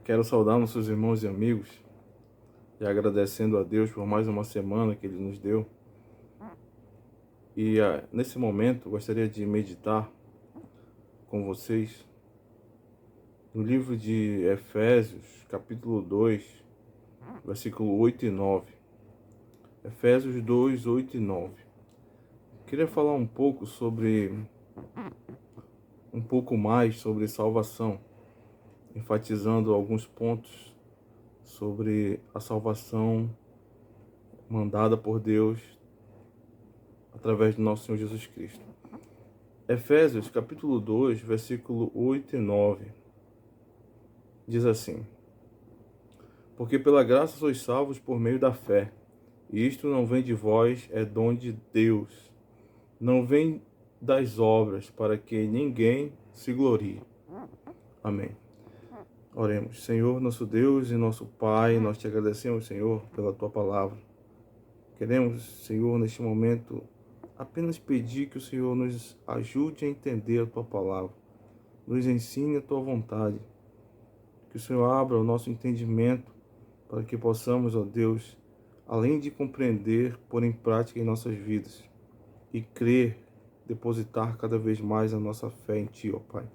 Quero saudar nossos irmãos e amigos e agradecendo a Deus por mais uma semana que Ele nos deu. E nesse momento gostaria de meditar com vocês no livro de Efésios, capítulo 2, versículo 8 e 9. Efésios 2, 8 e 9. Queria falar um pouco mais sobre salvação, enfatizando alguns pontos sobre a salvação mandada por Deus através do nosso Senhor Jesus Cristo. Efésios capítulo 2, versículo 8 e 9, diz assim: Porque pela graça sois salvos por meio da fé, e isto não vem de vós, é dom de Deus, não vem das obras, para que ninguém se glorie. Amém. Oremos. Senhor, nosso Deus e nosso Pai, nós te agradecemos, Senhor, pela tua palavra. Queremos, Senhor, neste momento, apenas pedir que o Senhor nos ajude a entender a tua palavra, nos ensine a tua vontade, que o Senhor abra o nosso entendimento para que possamos, ó Deus, além de compreender, pôr em prática em nossas vidas e crer, depositar cada vez mais a nossa fé em Ti, ó Pai.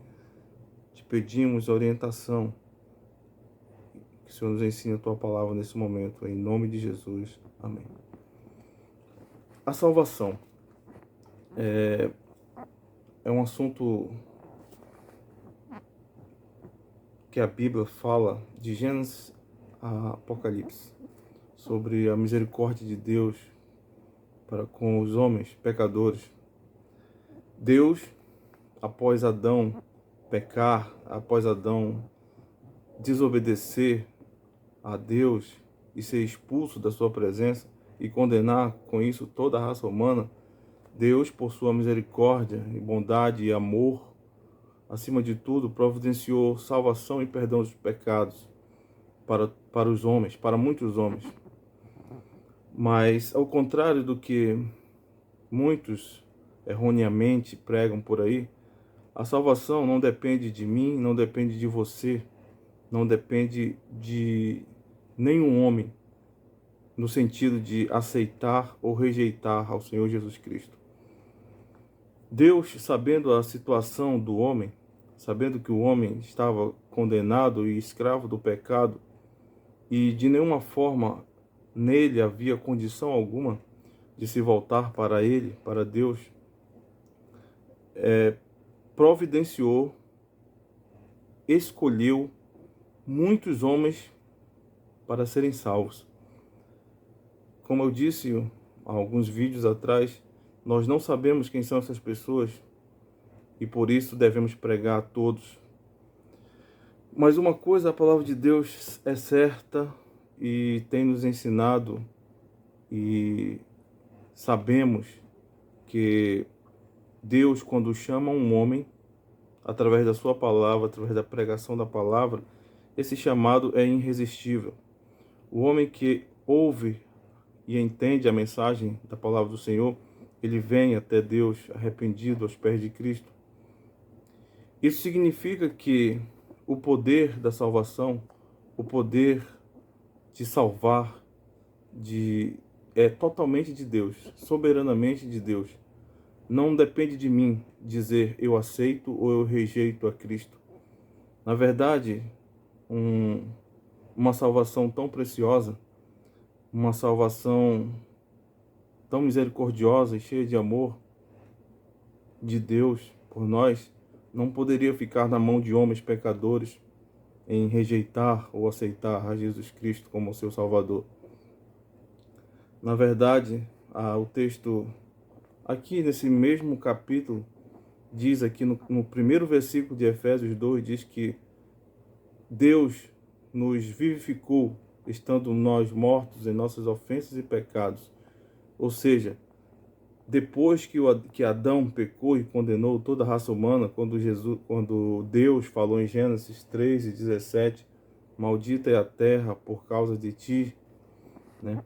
Te pedimos orientação, que o Senhor nos ensine a tua palavra nesse momento, em nome de Jesus. Amém. A salvação é um assunto que a Bíblia fala de Gênesis a Apocalipse, sobre a misericórdia de Deus para com os homens pecadores. Deus, após Adão pecar, após Adão desobedecer a Deus e ser expulso da sua presença e condenar com isso toda a raça humana, Deus, por sua misericórdia e bondade e amor, acima de tudo, providenciou salvação e perdão dos pecados para os homens, para muitos homens. Mas, ao contrário do que muitos erroneamente pregam por aí, a salvação não depende de mim, não depende de você, não depende de nenhum homem, no sentido de aceitar ou rejeitar ao Senhor Jesus Cristo. Deus, sabendo a situação do homem, sabendo que o homem estava condenado e escravo do pecado, e de nenhuma forma nele havia condição alguma de se voltar para ele, para Deus, providenciou, escolheu muitos homens para serem salvos. Como eu disse há alguns vídeos atrás, nós não sabemos quem são essas pessoas e por isso devemos pregar a todos. Mas uma coisa, a palavra de Deus é certa e tem nos ensinado, e sabemos que Deus, quando chama um homem, através da sua palavra, através da pregação da palavra, esse chamado é irresistível. O homem que ouve e entende a mensagem da palavra do Senhor, ele vem até Deus arrependido aos pés de Cristo. Isso significa que o poder da salvação, o poder de salvar, é totalmente de Deus, soberanamente de Deus. Não depende de mim dizer eu aceito ou eu rejeito a Cristo. Na verdade, uma salvação tão preciosa, uma salvação tão misericordiosa e cheia de amor de Deus por nós, não poderia ficar na mão de homens pecadores em rejeitar ou aceitar a Jesus Cristo como seu Salvador. Na verdade, o texto aqui nesse mesmo capítulo diz aqui no primeiro versículo de Efésios 2, diz que Deus nos vivificou estando nós mortos em nossas ofensas e pecados. Ou seja, depois que Adão pecou e condenou toda a raça humana, quando Deus falou em Gênesis 3:17, maldita é a terra por causa de ti, né?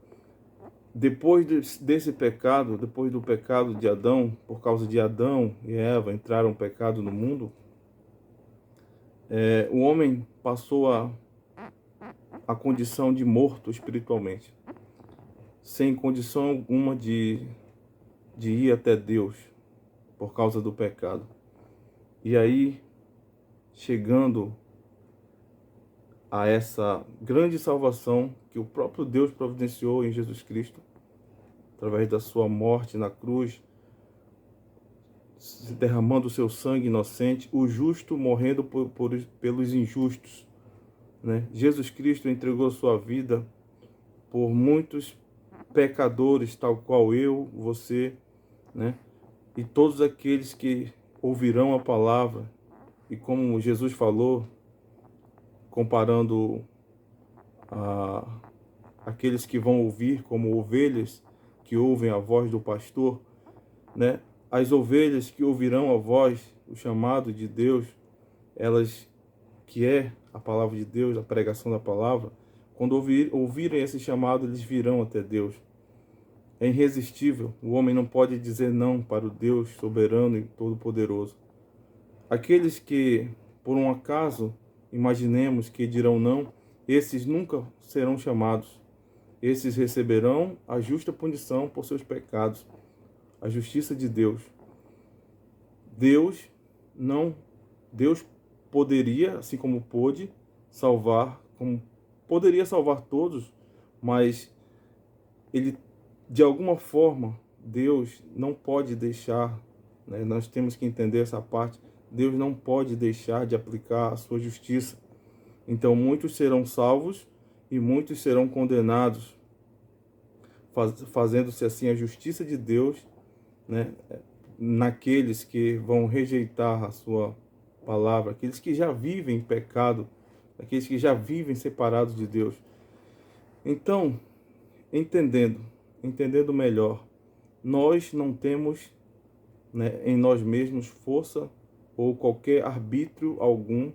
Depois desse pecado, depois do pecado de Adão, por causa de Adão e Eva entraram pecado no mundo, o homem passou a a condição de morto espiritualmente, sem condição alguma de ir até Deus por causa do pecado. E aí, chegando a essa grande salvação que o próprio Deus providenciou em Jesus Cristo, através da sua morte na cruz, derramando o seu sangue inocente, o justo morrendo pelos injustos, né? Jesus Cristo entregou sua vida por muitos pecadores, tal qual eu, você, né? E todos aqueles que ouvirão a palavra. E como Jesus falou, comparando aqueles que vão ouvir como ovelhas que ouvem a voz do pastor, né? As ovelhas que ouvirão a voz, o chamado de Deus, elas, que é a palavra de Deus, a pregação da palavra, quando ouvirem esse chamado, eles virão até Deus. É irresistível. O homem não pode dizer não para o Deus soberano e todo-poderoso. Aqueles que, por um acaso, imaginemos que dirão não, esses nunca serão chamados. Esses receberão a justa punição por seus pecados, a justiça de Deus. Deus poderia, assim como pôde, salvar, como poderia salvar todos, mas ele, de alguma forma, Deus não pode deixar, né? Nós temos que entender essa parte. Deus não pode deixar de aplicar a sua justiça. Então muitos serão salvos e muitos serão condenados, fazendo-se assim a justiça de Deus, né, naqueles que vão rejeitar a sua palavra, aqueles que já vivem em pecado, aqueles que já vivem separados de Deus. Então, entendendo melhor, nós não temos, né, em nós mesmos força ou qualquer arbítrio algum,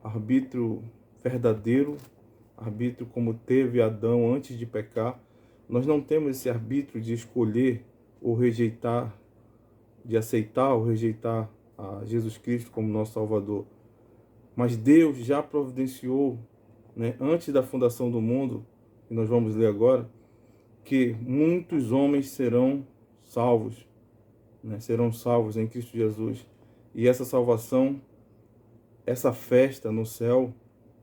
arbítrio verdadeiro, arbítrio como teve Adão antes de pecar. Nós não temos esse arbítrio de escolher ou rejeitar, de aceitar ou rejeitar a Jesus Cristo como nosso Salvador. Mas Deus já providenciou, né, antes da fundação do mundo, e nós vamos ler agora, que muitos homens serão salvos, né, serão salvos em Cristo Jesus. E essa salvação, essa festa no céu,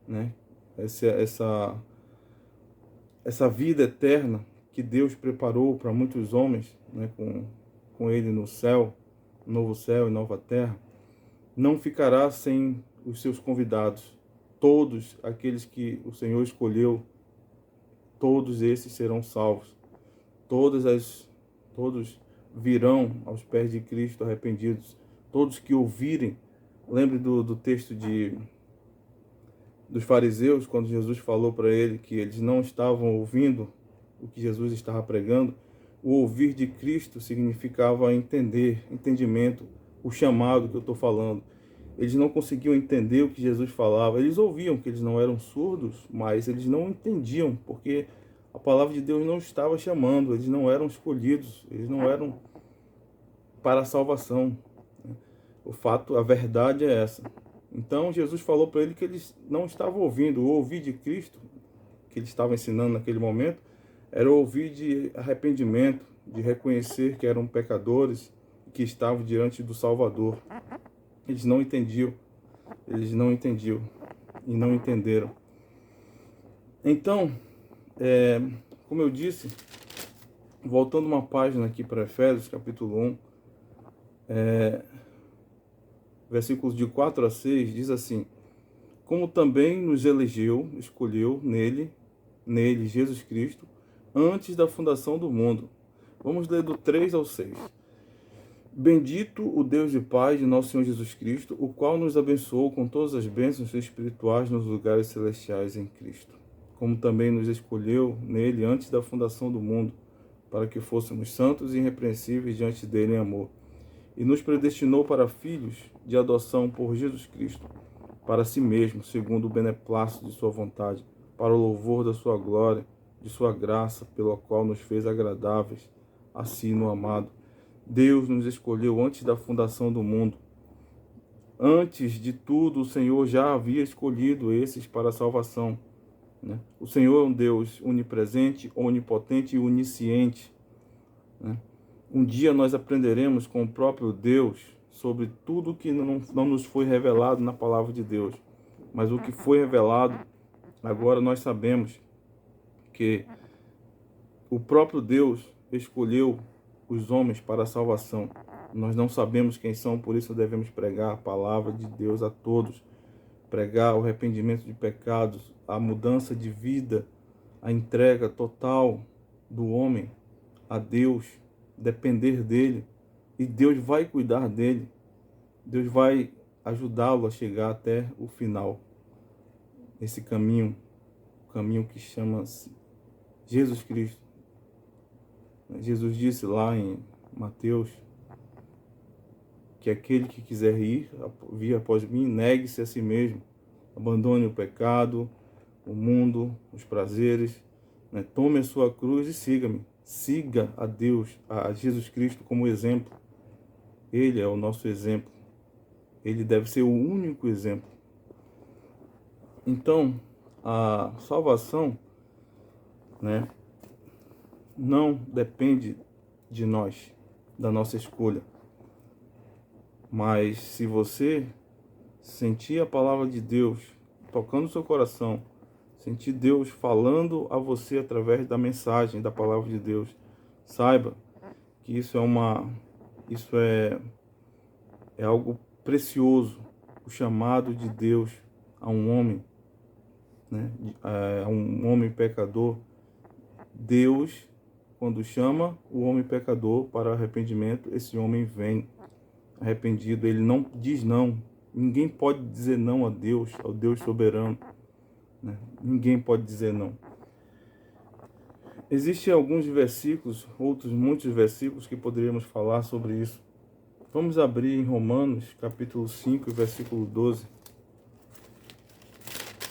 né, essa vida eterna que Deus preparou para muitos homens, né, com Ele no céu, novo céu e nova terra, não ficará sem os seus convidados. Todos aqueles que o Senhor escolheu, todos esses serão salvos. Todos virão aos pés de Cristo arrependidos. Todos que ouvirem, lembre do texto dos fariseus, quando Jesus falou para ele que eles não estavam ouvindo o que Jesus estava pregando. O ouvir de Cristo significava entendimento, o chamado que eu estou falando. Eles não conseguiam entender o que Jesus falava. Eles ouviam que eles não eram surdos, mas eles não entendiam, porque a palavra de Deus não estava chamando, eles não eram escolhidos, eles não eram para a salvação. A verdade é essa. Então Jesus falou para ele que eles não estavam ouvindo. O ouvir de Cristo, que ele estava ensinando naquele momento, era o ouvir de arrependimento, de reconhecer que eram pecadores, que estavam diante do Salvador. Eles não entendiam e não entenderam. Então, como eu disse, voltando uma página aqui para Efésios, capítulo 1, versículos de 4 a 6, diz assim: como também nos escolheu nele, Jesus Cristo, antes da fundação do mundo. Vamos ler do 3 ao 6. Bendito o Deus e Pai de nosso Senhor Jesus Cristo, o qual nos abençoou com todas as bênçãos espirituais nos lugares celestiais em Cristo, como também nos escolheu nele antes da fundação do mundo, para que fôssemos santos e irrepreensíveis diante dele em amor, e nos predestinou para filhos de adoção por Jesus Cristo, para si mesmo, segundo o beneplácito de sua vontade, para o louvor da sua glória, de sua graça, pela qual nos fez agradáveis a si no amado. Deus nos escolheu antes da fundação do mundo. Antes de tudo, o Senhor já havia escolhido esses para a salvação, né? O Senhor é um Deus onipresente, onipotente e onisciente, né? Um dia nós aprenderemos com o próprio Deus sobre tudo que não nos foi revelado na palavra de Deus. Mas o que foi revelado, agora nós sabemos que o próprio Deus escolheu os homens para a salvação. Nós não sabemos quem são, por isso devemos pregar a palavra de Deus a todos. Pregar o arrependimento de pecados, a mudança de vida, a entrega total do homem a Deus, depender dele. E Deus vai cuidar dele. Deus vai ajudá-lo a chegar até o final. Esse caminho, o caminho que chama-se Jesus Cristo. Jesus disse lá em Mateus que aquele que quiser vir após mim, negue-se a si mesmo, abandone o pecado, o mundo, os prazeres, né? Tome a sua cruz e siga-me. Siga a Deus, a Jesus Cristo como exemplo. Ele é o nosso exemplo. Ele deve ser o único exemplo. Então, a salvação, né, não depende de nós, da nossa escolha. Mas se você sentir a palavra de Deus tocando o seu coração, sentir Deus falando a você através da mensagem da palavra de Deus, saiba que isso é algo precioso, o chamado de Deus a um homem, né, a um homem pecador. Deus, quando chama o homem pecador para arrependimento, esse homem vem arrependido. Ele não diz não. Ninguém pode dizer não a Deus, ao Deus soberano, né? Ninguém pode dizer não. Existem alguns versículos, outros muitos versículos que poderíamos falar sobre isso. Vamos abrir em Romanos, capítulo 5, versículo 12.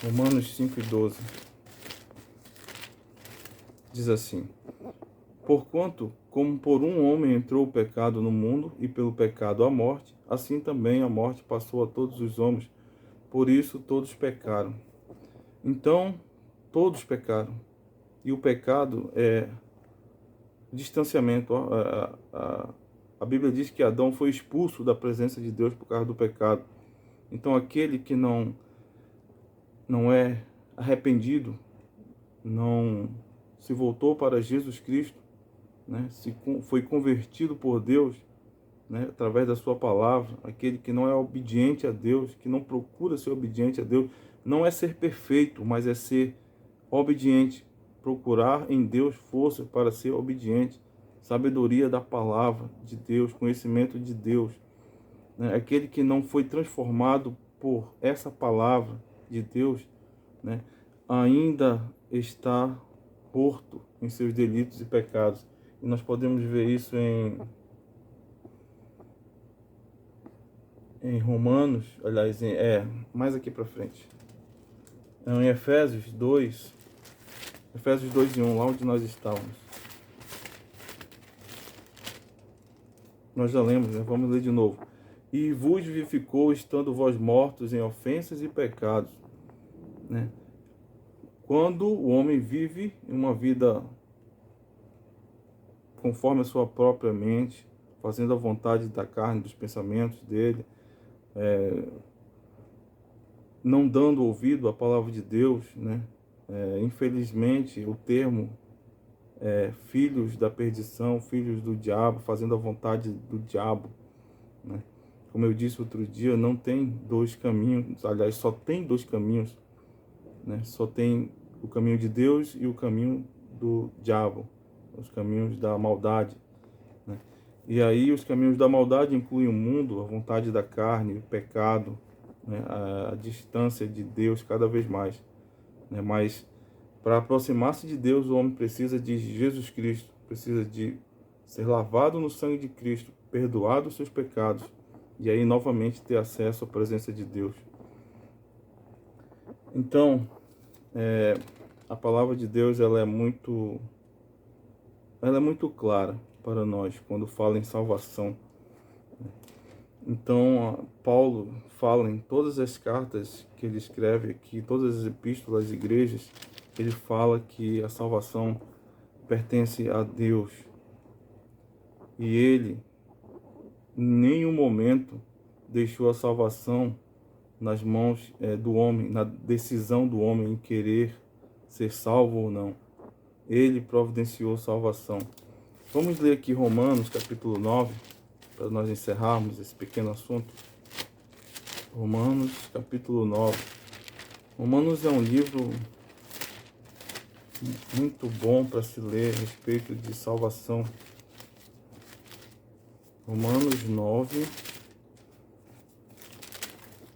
Romanos 5 e 12. Diz assim: Porquanto, como por um homem entrou o pecado no mundo, e pelo pecado a morte, assim também a morte passou a todos os homens. Por isso todos pecaram. Então, todos pecaram. E o pecado é distanciamento. A Bíblia diz que Adão foi expulso da presença de Deus por causa do pecado. Então, aquele que não é arrependido, não se voltou para Jesus Cristo, né, foi convertido por Deus, né, através da sua palavra, aquele que não é obediente a Deus, que não procura ser obediente a Deus, não é ser perfeito, mas é ser obediente, procurar em Deus força para ser obediente, sabedoria da palavra de Deus, conhecimento de Deus, né, aquele que não foi transformado por essa palavra de Deus, né, ainda está morto em seus delitos e pecados. E nós podemos ver isso em Romanos, aliás, mais aqui para frente. Em Efésios 2 e 1, lá onde nós estávamos. Nós já lemos, né? Vamos ler de novo. E vos vivificou, estando vós mortos em ofensas e pecados, né? Quando o homem vive uma vida conforme a sua própria mente, fazendo a vontade da carne, dos pensamentos dele, não dando ouvido à palavra de Deus, né? Infelizmente, o termo filhos da perdição, filhos do diabo, fazendo a vontade do diabo, né? Como eu disse outro dia, não tem dois caminhos, aliás, só tem dois caminhos, né? Só tem o caminho de Deus e o caminho do diabo, os caminhos da maldade, né? E aí os caminhos da maldade incluem o mundo, a vontade da carne, o pecado, né? A distância de Deus cada vez mais, né? Mas para aproximar-se de Deus, o homem precisa de Jesus Cristo, precisa de ser lavado no sangue de Cristo, perdoado os seus pecados, e aí novamente ter acesso à presença de Deus. Então, a palavra de Deus ela é muito clara para nós quando fala em salvação. Então, Paulo fala em todas as cartas que ele escreve aqui, todas as epístolas às igrejas, ele fala que a salvação pertence a Deus. E ele, em nenhum momento, deixou a salvação nas mãos do homem, na decisão do homem em querer ser salvo ou não. Ele providenciou salvação. Vamos ler aqui Romanos, capítulo 9, para nós encerrarmos esse pequeno assunto. Romanos, capítulo 9. Romanos é um livro muito bom para se ler a respeito de salvação. Romanos 9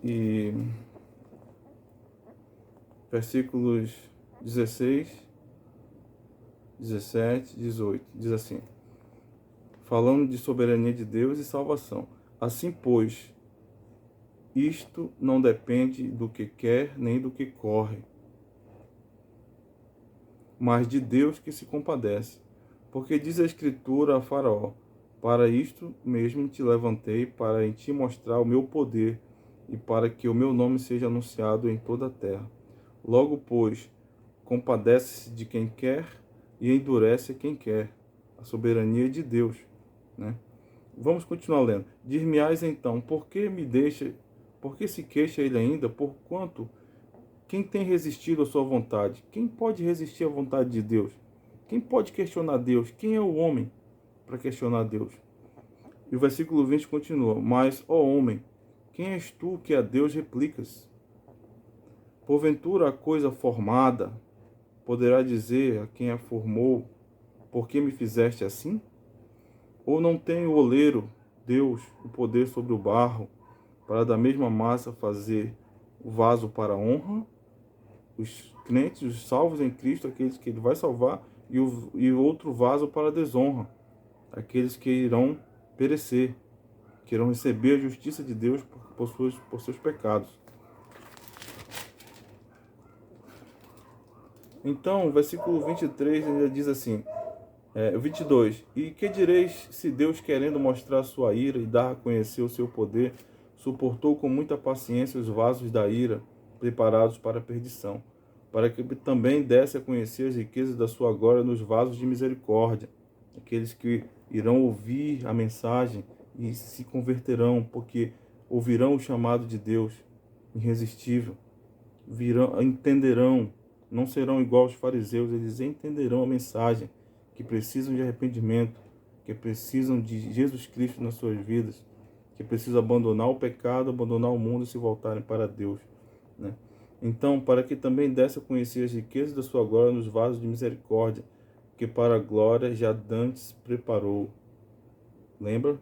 e versículos 16, 17, 18. Diz assim, falando de soberania de Deus e salvação. Assim, pois, isto não depende do que quer nem do que corre, mas de Deus que se compadece. Porque diz a Escritura a Faraó, para isto mesmo te levantei, para em ti mostrar o meu poder, e para que o meu nome seja anunciado em toda a terra. Logo, pois, compadece-se de quem quer e endurece a quem quer. A soberania de Deus, né? Vamos continuar lendo. Dir-me-ás então, por que se queixa ele ainda? Porquanto, quem tem resistido à sua vontade? Quem pode resistir à vontade de Deus? Quem pode questionar Deus? Quem é o homem para questionar Deus? E o versículo 20 continua, mas, ó homem, quem és tu que a Deus replicas? Porventura a coisa formada poderá dizer a quem a formou, por que me fizeste assim? Ou não tem o oleiro, Deus, o poder sobre o barro, para da mesma massa fazer o vaso para a honra? Os crentes, os salvos em Cristo, aqueles que ele vai salvar, e outro vaso para a desonra, aqueles que irão perecer, que irão receber a justiça de Deus por seus pecados. Então, o versículo 23 ainda diz assim, 22. E que direis se Deus, querendo mostrar sua ira e dar a conhecer o seu poder, suportou com muita paciência os vasos da ira, preparados para a perdição, para que também desse a conhecer as riquezas da sua glória nos vasos de misericórdia, aqueles que irão ouvir a mensagem e se converterão, porque ouvirão o chamado de Deus irresistível, entenderão, não serão igual aos fariseus, eles entenderão a mensagem, que precisam de arrependimento, que precisam de Jesus Cristo nas suas vidas, que precisam abandonar o pecado, abandonar o mundo e se voltarem para Deus, né? Então, para que também desse a conhecer as riquezas da sua glória nos vasos de misericórdia, que para a glória já dantes preparou. Lembra?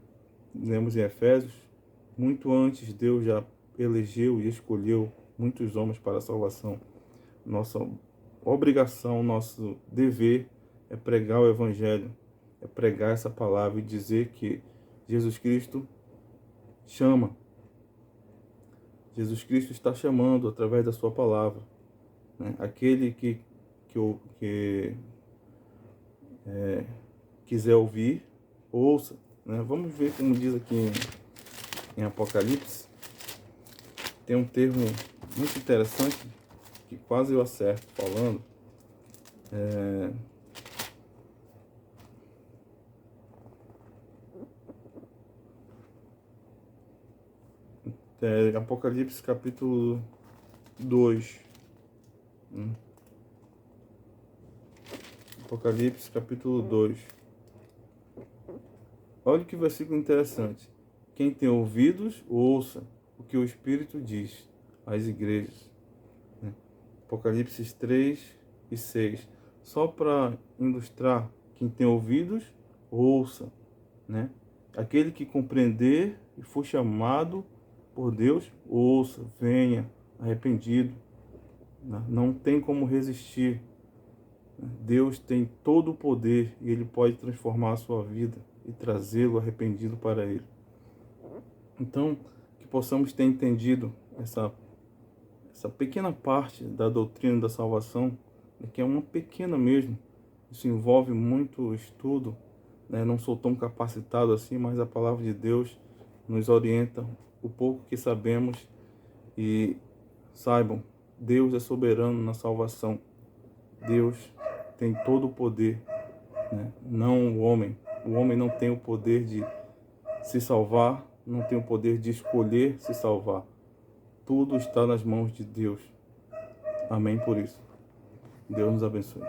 Lemos em Efésios, muito antes Deus já elegeu e escolheu muitos homens para a salvação. Nossa obrigação, nosso dever é pregar o Evangelho, é pregar essa palavra e dizer que Jesus Cristo chama. Jesus Cristo está chamando através da sua palavra, né? Aquele que quiser ouvir, ouça, né? Vamos ver como diz aqui em Apocalipse. Tem um termo muito interessante que quase eu acerto falando. Apocalipse capítulo 2. Apocalipse capítulo 2. Olha que versículo interessante. Quem tem ouvidos, ouça o que o Espírito diz às igrejas. Apocalipse 3 e 6. Só para ilustrar, quem tem ouvidos, ouça, né? Aquele que compreender e for chamado por Deus, ouça, venha arrependido. Não tem como resistir. Deus tem todo o poder e Ele pode transformar a sua vida e trazê-lo arrependido para Ele. Então, que possamos ter entendido essa pequena parte da doutrina da salvação, que é uma pequena mesmo. Isso envolve muito estudo, né? Não sou tão capacitado assim, mas a palavra de Deus nos orientam o pouco que sabemos e saibam, Deus é soberano na salvação. Deus tem todo o poder, né? Não o homem. O homem não tem o poder de se salvar, não tem o poder de escolher se salvar. Tudo está nas mãos de Deus. Amém por isso. Deus nos abençoe.